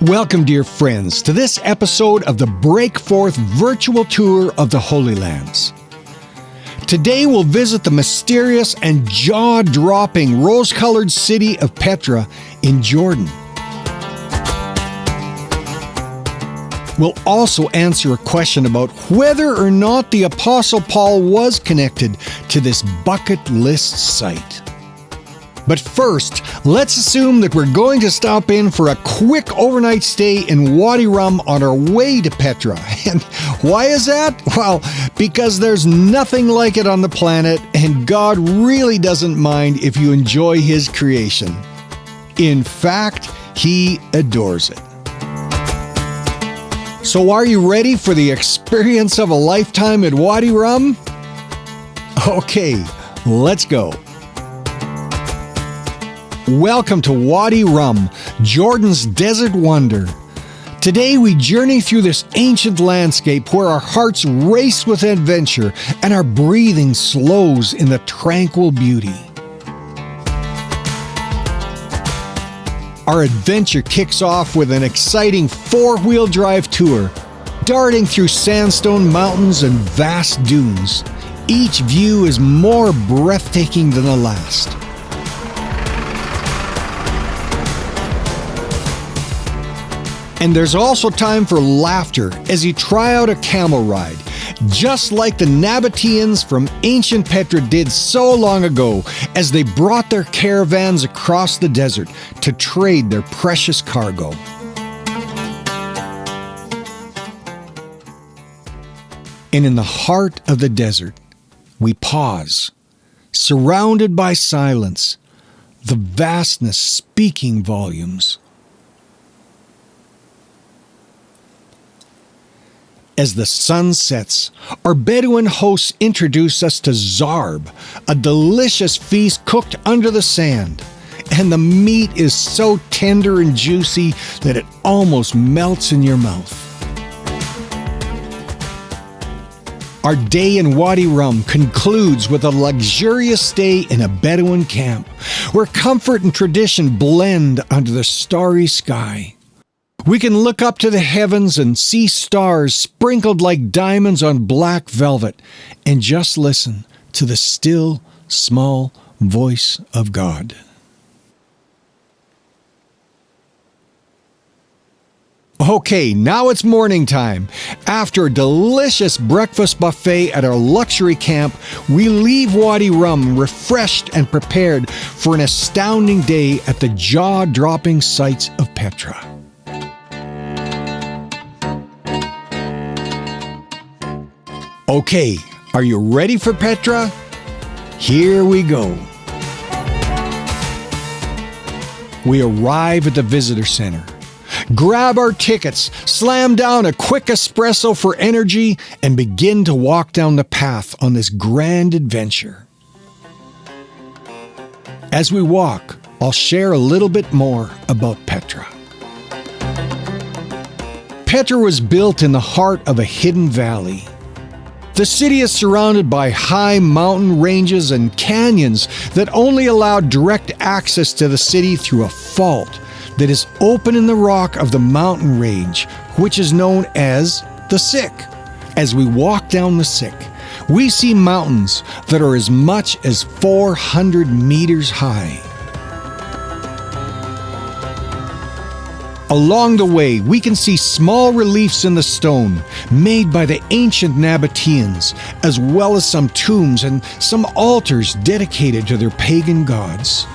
Welcome, dear friends, to this episode of the Breakforth virtual tour of the Holy Lands. Today we'll visit the mysterious and jaw-dropping rose-colored city of Petra in Jordan. We'll also answer a question about whether or not the Apostle Paul was connected to this bucket list site. But first, let's assume that we're going to stop in for a quick overnight stay in Wadi on our way to Petra. And why is that? Well, because there's nothing like it on the planet, and God really doesn't mind if you enjoy His creation. In fact, He adores it. So are you ready for the experience of a lifetime at Wadi Rum? Okay, let's go. Welcome to Wadi Rum, Jordan's desert wonder. Today we journey through this ancient landscape where our hearts race with adventure and our breathing slows in the tranquil beauty. Our adventure kicks off with an exciting four-wheel drive tour, darting through sandstone mountains and vast dunes. Each view is more breathtaking than the last. And there's also time for laughter as you try out a camel ride, just like the Nabateans from ancient Petra did so long ago as they brought their caravans across the desert to trade their precious cargo. And in the heart of the desert, we pause, surrounded by silence, the vastness speaking volumes. As the sun sets, our Bedouin hosts introduce us to zarb, a delicious feast cooked under the sand. And the meat is so tender and juicy that it almost melts in your mouth. Our day in Wadi Rum concludes with a luxurious stay in a Bedouin camp, where comfort and tradition blend under the starry sky. We can look up to the heavens and see stars sprinkled like diamonds on black velvet and just listen to the still, small voice of God. Okay, now it's morning time. After a delicious breakfast buffet at our luxury camp, we leave Wadi Rum refreshed and prepared for an astounding day at the jaw-dropping sights of Petra. Okay, are you ready for Petra? Here we go. We arrive at the visitor center. Grab our tickets, slam down a quick espresso for energy, and begin to walk down the path on this grand adventure. As we walk, I'll share a little bit more about Petra. Petra was built in the heart of a hidden valley. The city is surrounded by high mountain ranges and canyons that only allow direct access to the city through a fault that is open in the rock of the mountain range, which is known as the Sick. As we walk down the Sick, we see mountains that are as much as 400 meters high. Along the way, we can see small reliefs in the stone made by the ancient Nabateans, as well as some tombs and some altars dedicated to their pagan gods.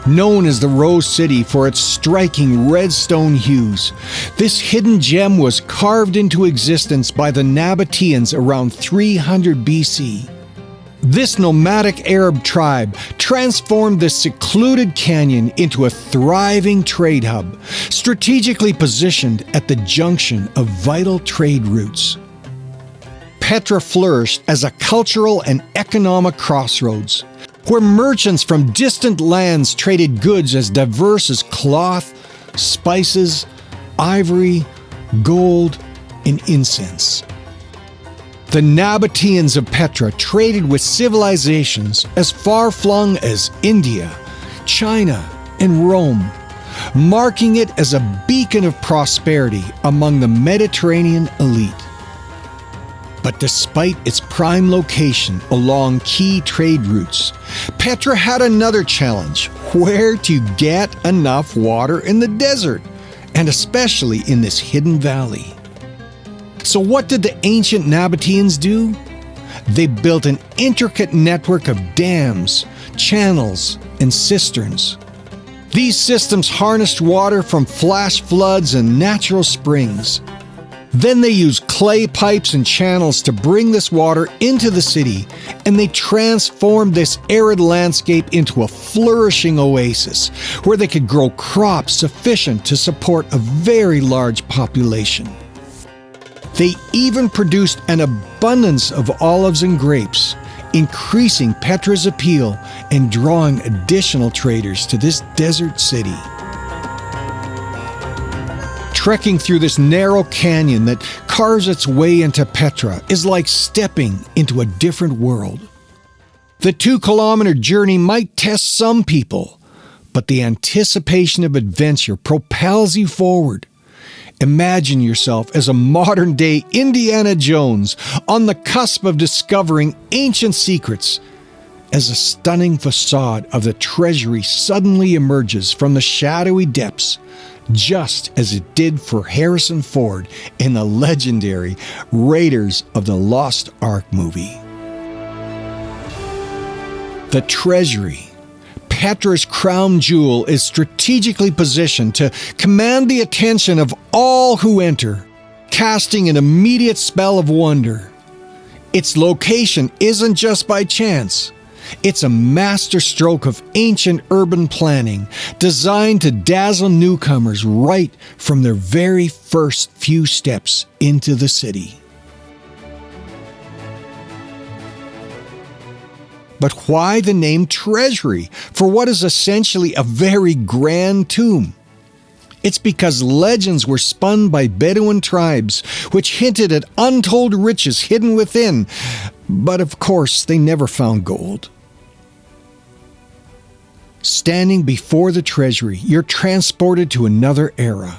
Known as the Rose City for its striking red stone hues, this hidden gem was carved into existence by the Nabateans around 300 BC. This nomadic Arab tribe transformed this secluded canyon into a thriving trade hub, strategically positioned at the junction of vital trade routes. Petra flourished as a cultural and economic crossroads, where merchants from distant lands traded goods as diverse as cloth, spices, ivory, gold, and incense. The Nabateans of Petra traded with civilizations as far-flung as India, China, and Rome, marking it as a beacon of prosperity among the Mediterranean elite. But despite its prime location along key trade routes, Petra had another challenge: where to get enough water in the desert, and especially in this hidden valley. So what did the ancient Nabateans do? They built an intricate network of dams, channels, and cisterns. These systems harnessed water from flash floods and natural springs. Then they used clay pipes and channels to bring this water into the city, and they transformed this arid landscape into a flourishing oasis where they could grow crops sufficient to support a very large population. They even produced an abundance of olives and grapes, increasing Petra's appeal and drawing additional traders to this desert city. Trekking through this narrow canyon that carves its way into Petra is like stepping into a different world. The 2-kilometer journey might test some people, but the anticipation of adventure propels you forward. Imagine yourself as a modern-day Indiana Jones on the cusp of discovering ancient secrets as a stunning facade of the treasury suddenly emerges from the shadowy depths, just as it did for Harrison Ford in the legendary Raiders of the Lost Ark movie. The treasury, Petra's crown jewel, is strategically positioned to command the attention of all who enter, casting an immediate spell of wonder. Its location isn't just by chance. It's a masterstroke of ancient urban planning designed to dazzle newcomers right from their very first few steps into the city. But why the name treasury for what is essentially a very grand tomb? It's because legends were spun by Bedouin tribes which hinted at untold riches hidden within, but of course they never found gold. Standing before the treasury, you're transported to another era.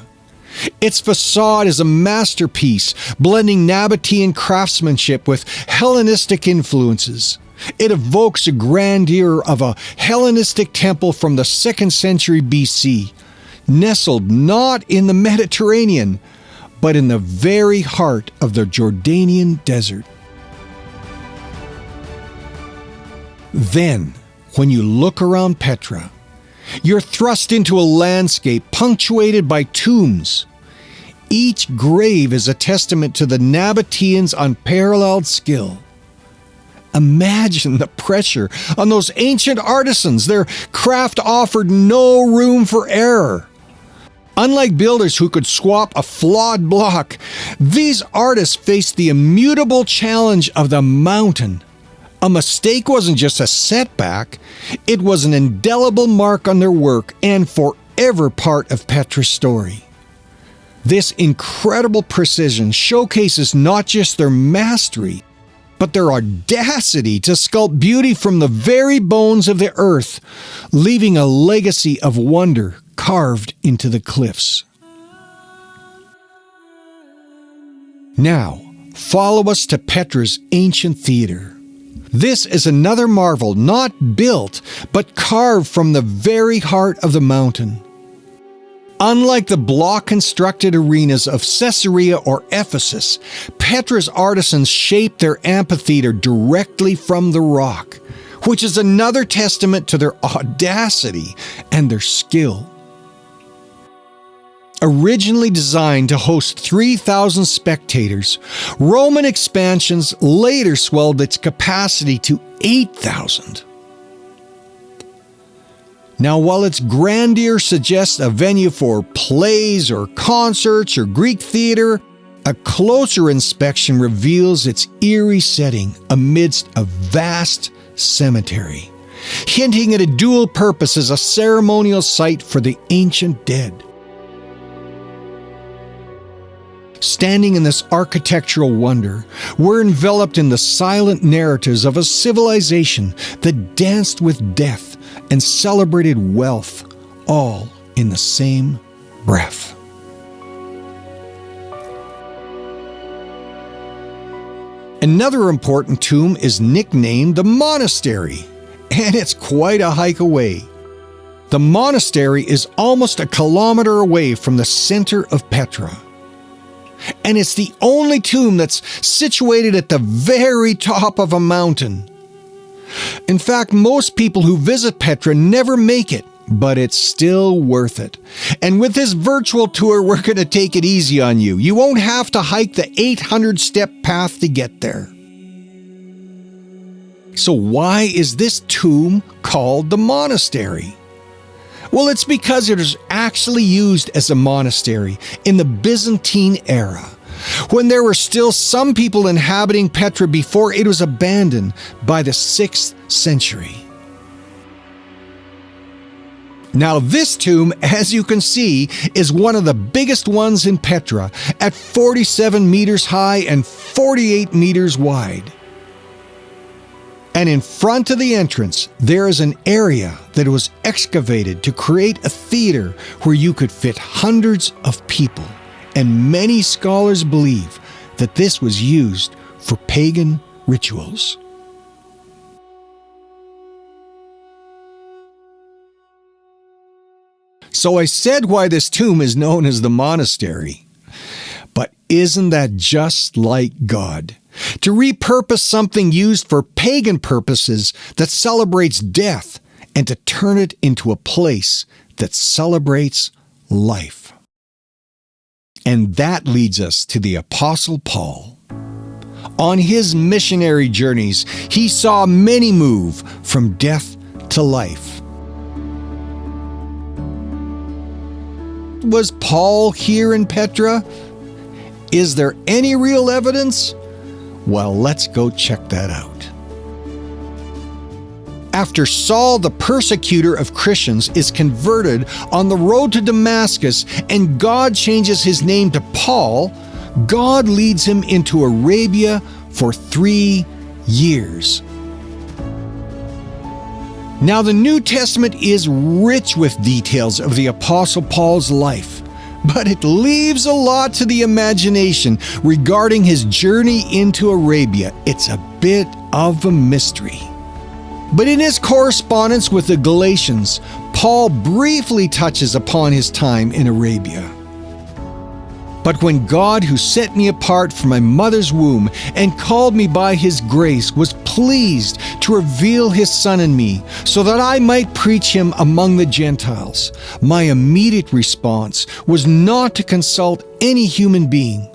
Its facade is a masterpiece, blending Nabatean craftsmanship with Hellenistic influences. It evokes the grandeur of a Hellenistic temple from the 2nd century BC, nestled not in the Mediterranean, but in the very heart of the Jordanian desert. Then, when you look around Petra, you're thrust into a landscape punctuated by tombs. Each grave is a testament to the Nabateans' unparalleled skill. Imagine the pressure on those ancient artisans. Their craft offered no room for error. Unlike builders who could swap a flawed block, these artists faced the immutable challenge of the mountain. A mistake wasn't just a setback, it was an indelible mark on their work and forever part of Petra's story. This incredible precision showcases not just their mastery, but their audacity to sculpt beauty from the very bones of the earth, leaving a legacy of wonder carved into the cliffs. Now, follow us to Petra's ancient theater. This is another marvel not built, but carved from the very heart of the mountain. Unlike the block-constructed arenas of Caesarea or Ephesus, Petra's artisans shaped their amphitheater directly from the rock, which is another testament to their audacity and their skill. Originally designed to host 3,000 spectators, Roman expansions later swelled its capacity to 8,000. Now, while its grandeur suggests a venue for plays or concerts or Greek theater, a closer inspection reveals its eerie setting amidst a vast cemetery, hinting at a dual purpose as a ceremonial site for the ancient dead. Standing in this architectural wonder, we're enveloped in the silent narratives of a civilization that danced with death and celebrated wealth, all in the same breath. Another important tomb is nicknamed the monastery, and it's quite a hike away. The monastery is almost a kilometer away from the center of Petra. And it's the only tomb that's situated at the very top of a mountain. In fact, most people who visit Petra never make it, but it's still worth it. And with this virtual tour, we're going to take it easy on you. You won't have to hike the 800-step path to get there. So why is this tomb called the monastery? Well, it's because it was actually used as a monastery in the Byzantine era, when there were still some people inhabiting Petra before it was abandoned by the 6th century. Now, this tomb, as you can see, is one of the biggest ones in Petra, at 47 meters high and 48 meters wide. And in front of the entrance, there is an area that was excavated to create a theater where you could fit hundreds of people. And many scholars believe that this was used for pagan rituals. So I said why this tomb is known as the monastery. But isn't that just like God? To repurpose something used for pagan purposes that celebrates death and to turn it into a place that celebrates life. And that leads us to the Apostle Paul. On his missionary journeys, he saw many move from death to life. Was Paul here in Petra? Is there any real evidence? Well, let's go check that out. After Saul, the persecutor of Christians, is converted on the road to Damascus and God changes his name to Paul, God leads him into Arabia for 3 years. Now, the New Testament is rich with details of the Apostle Paul's life, but it leaves a lot to the imagination regarding his journey into Arabia. It's a bit of a mystery. But in his correspondence with the Galatians, Paul briefly touches upon his time in Arabia. But when God, who set me apart from my mother's womb and called me by his grace, was pleased to reveal his Son in me so that I might preach him among the Gentiles, my immediate response was not to consult any human being.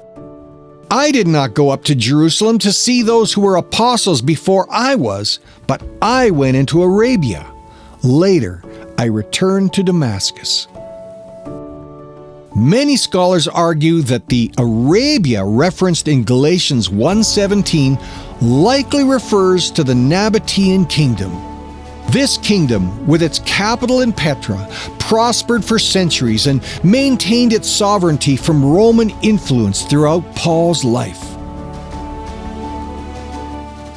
I did not go up to Jerusalem to see those who were apostles before I was, but I went into Arabia. Later, I returned to Damascus. Many scholars argue that the Arabia referenced in Galatians 1:17 likely refers to the Nabatean kingdom. This kingdom, with its capital in Petra, prospered for centuries and maintained its sovereignty from Roman influence throughout Paul's life.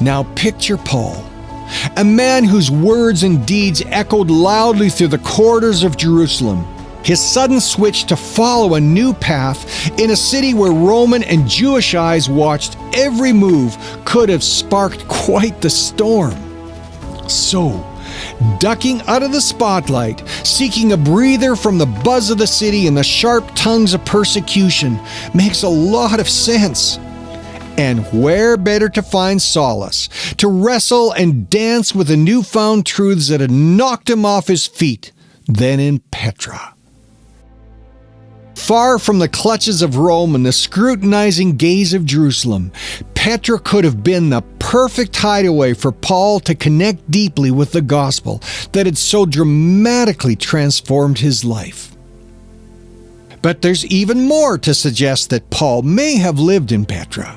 Now picture Paul, a man whose words and deeds echoed loudly through the corridors of Jerusalem. His sudden switch to follow a new path in a city where Roman and Jewish eyes watched every move could have sparked quite the storm. So, ducking out of the spotlight, seeking a breather from the buzz of the city and the sharp tongues of persecution makes a lot of sense. And where better to find solace, to wrestle and dance with the newfound truths that had knocked him off his feet, than in Petra. Far from the clutches of Rome and the scrutinizing gaze of Jerusalem, Petra could have been the perfect hideaway for Paul to connect deeply with the gospel that had so dramatically transformed his life. But there's even more to suggest that Paul may have lived in Petra.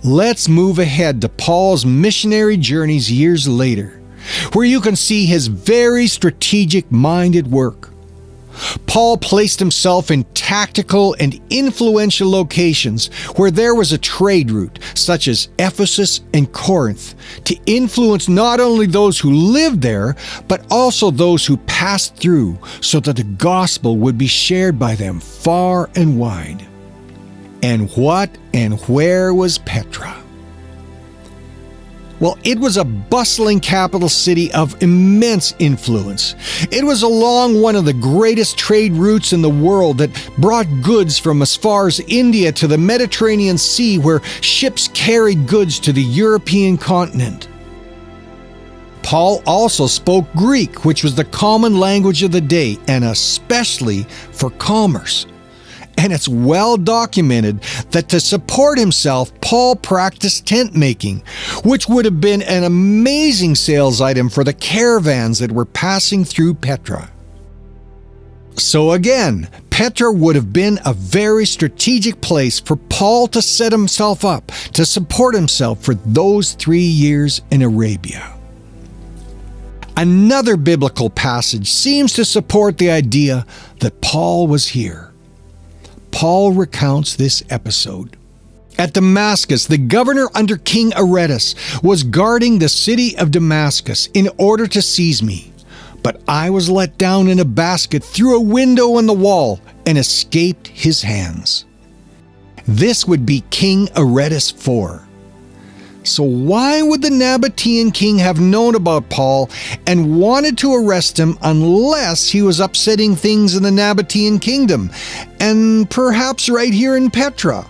Let's move ahead to Paul's missionary journeys years later, where you can see his very strategic mind at work. Paul placed himself in tactical and influential locations where there was a trade route, such as Ephesus and Corinth, to influence not only those who lived there, but also those who passed through, so that the gospel would be shared by them far and wide. And what and where was Petra? Well, it was a bustling capital city of immense influence. It was along one of the greatest trade routes in the world that brought goods from as far as India to the Mediterranean Sea, where ships carried goods to the European continent. Paul also spoke Greek, which was the common language of the day, and especially for commerce. And it's well documented that to support himself, Paul practiced tent making, which would have been an amazing sales item for the caravans that were passing through Petra. So again, Petra would have been a very strategic place for Paul to set himself up to support himself for those 3 years in Arabia. Another biblical passage seems to support the idea that Paul was here. Paul recounts this episode. At Damascus, the governor under King Aretas was guarding the city of Damascus in order to seize me. But I was let down in a basket through a window in the wall and escaped his hands. This would be King Aretas IV. So why would the Nabatean king have known about Paul and wanted to arrest him unless he was upsetting things in the Nabatean kingdom, and perhaps right here in Petra?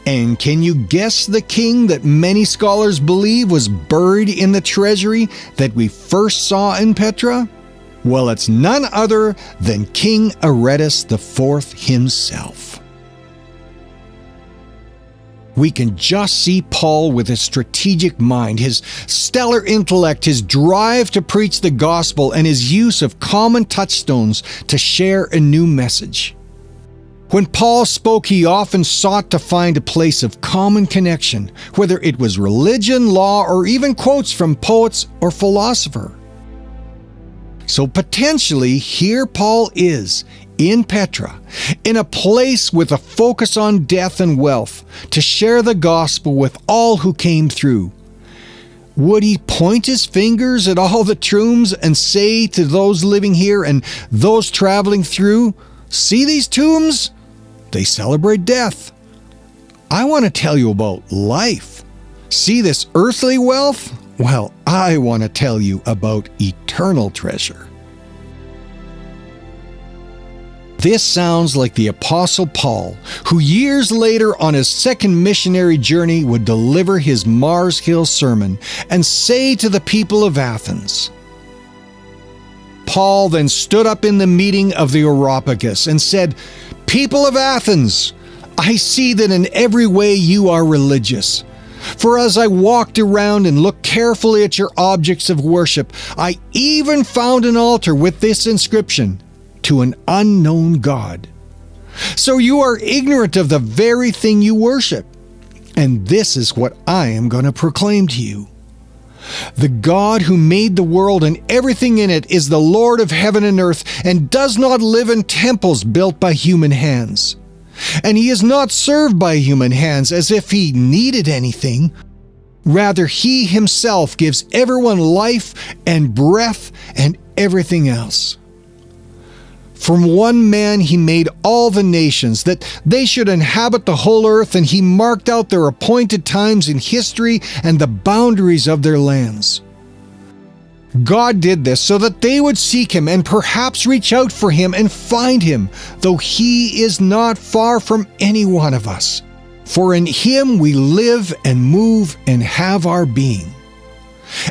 And can you guess the king that many scholars believe was buried in the treasury that we first saw in Petra? Well, it's none other than King Aretas IV himself. We can just see Paul with his strategic mind, his stellar intellect, his drive to preach the gospel, and his use of common touchstones to share a new message. When Paul spoke, he often sought to find a place of common connection, whether it was religion, law, or even quotes from poets or philosophers. So potentially, here Paul is, in Petra, in a place with a focus on death and wealth, to share the gospel with all who came through. Would he point his fingers at all the tombs and say to those living here and those traveling through, "See these tombs? They celebrate death. I want to tell you about life. See this earthly wealth? Well, I want to tell you about eternal treasure." This sounds like the Apostle Paul, who years later on his second missionary journey would deliver his Mars Hill sermon and say to the people of Athens. Paul then stood up in the meeting of the Areopagus and said, "People of Athens, I see that in every way you are religious. For as I walked around and looked carefully at your objects of worship, I even found an altar with this inscription, 'To an unknown God.' So you are ignorant of the very thing you worship. And this is what I am going to proclaim to you. The God who made the world and everything in it is the Lord of heaven and earth, and does not live in temples built by human hands. And he is not served by human hands as if he needed anything. Rather, he himself gives everyone life and breath and everything else. From one man he made all the nations, that they should inhabit the whole earth, and he marked out their appointed times in history and the boundaries of their lands. God did this so that they would seek him and perhaps reach out for him and find him, though he is not far from any one of us. For in him we live and move and have our being.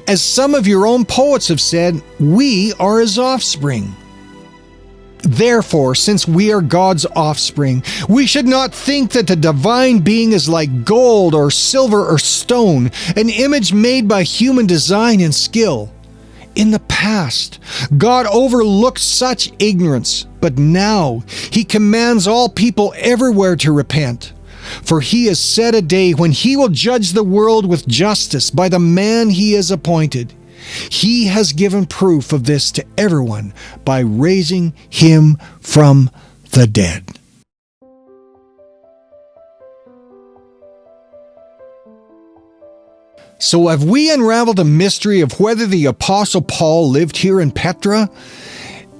As some of your own poets have said, we are his offspring. Therefore, since we are God's offspring, we should not think that the divine being is like gold or silver or stone, an image made by human design and skill. In the past, God overlooked such ignorance, but now he commands all people everywhere to repent. For he has set a day when he will judge the world with justice by the man he has appointed. He has given proof of this to everyone by raising him from the dead. So have we unraveled the mystery of whether the Apostle Paul lived here in Petra?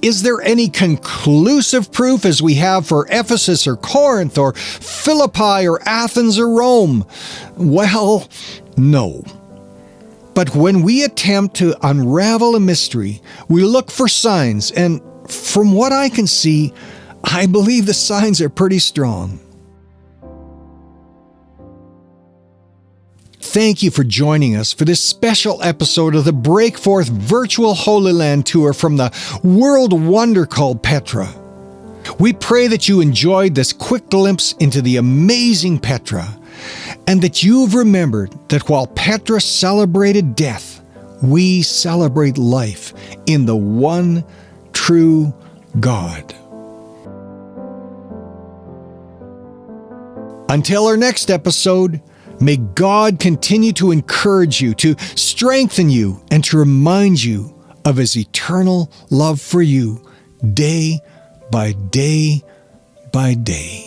Is there any conclusive proof as we have for Ephesus or Corinth or Philippi or Athens or Rome? Well, no. But when we attempt to unravel a mystery, we look for signs, and from what I can see, I believe the signs are pretty strong. Thank you for joining us for this special episode of the Breakforth Virtual Holy Land Tour from the world wonder called Petra. We pray that you enjoyed this quick glimpse into the amazing Petra, and that you've remembered that while Petra celebrated death, we celebrate life in the one true God. Until our next episode, may God continue to encourage you, to strengthen you, and to remind you of His eternal love for you day by day by day.